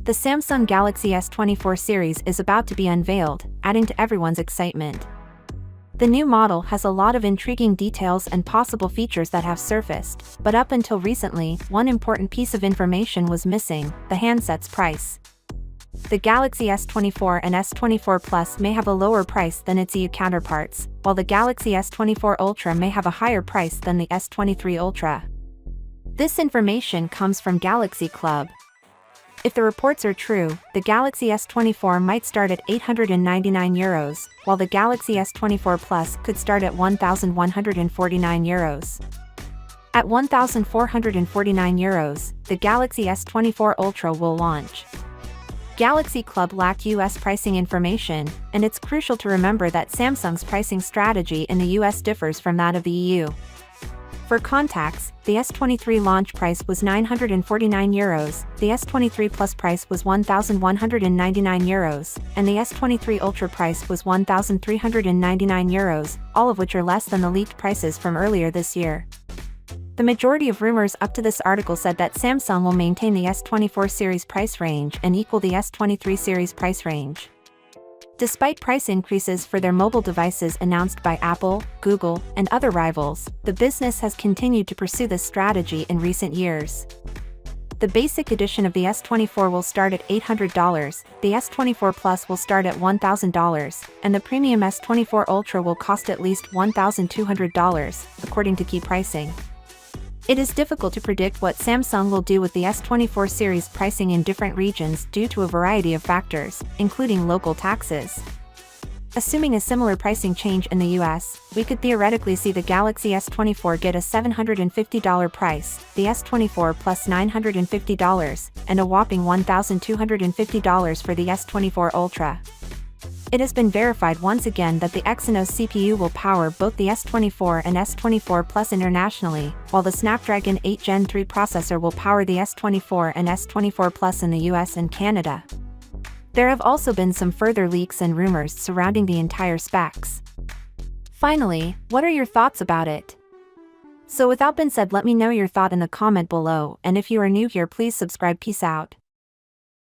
The Samsung Galaxy S24 series is about to be unveiled, adding to everyone's excitement. The new model has a lot of intriguing details and possible features that have surfaced, but up until recently, one important piece of information was missing: the handset's price. The Galaxy S24 and S24 Plus may have a lower price than its EU counterparts, while the Galaxy S24 Ultra may have a higher price than the S23 Ultra. This information comes from Galaxy Club. If the reports are true, the Galaxy S24 might start at €899, while the Galaxy S24 Plus could start at €1,149. At €1,449, the Galaxy S24 Ultra will launch. Galaxy Club lacked US pricing information, and it's crucial to remember that Samsung's pricing strategy in the US differs from that of the EU. For context, the S23 launch price was €949, the S23 Plus price was €1,199, and the S23 Ultra price was €1,399, all of which are less than the leaked prices from earlier this year. The majority of rumors up to this article said that Samsung will maintain the S24 series price range and equal the S23 series price range. Despite price increases for their mobile devices announced by Apple, Google, and other rivals, the business has continued to pursue this strategy in recent years. The basic edition of the S24 will start at $800, the S24 Plus will start at $1,000, and the premium S24 Ultra will cost at least $1,200, according to key pricing. It is difficult to predict what Samsung will do with the S24 series pricing in different regions due to a variety of factors, including local taxes. Assuming a similar pricing change in the US, we could theoretically see the Galaxy S24 get a $750 price, the S24 Plus $950, and a whopping $1,250 for the S24 Ultra. It has been verified once again that the Exynos CPU will power both the S24 and S24 Plus internationally, while the Snapdragon 8 Gen 3 processor will power the S24 and S24 Plus in the US and Canada. There have also been some further leaks and rumors surrounding the entire specs. Finally, what are your thoughts about it? So without being said, let me know your thought in the comment below, and if you are new here, please subscribe. Peace out.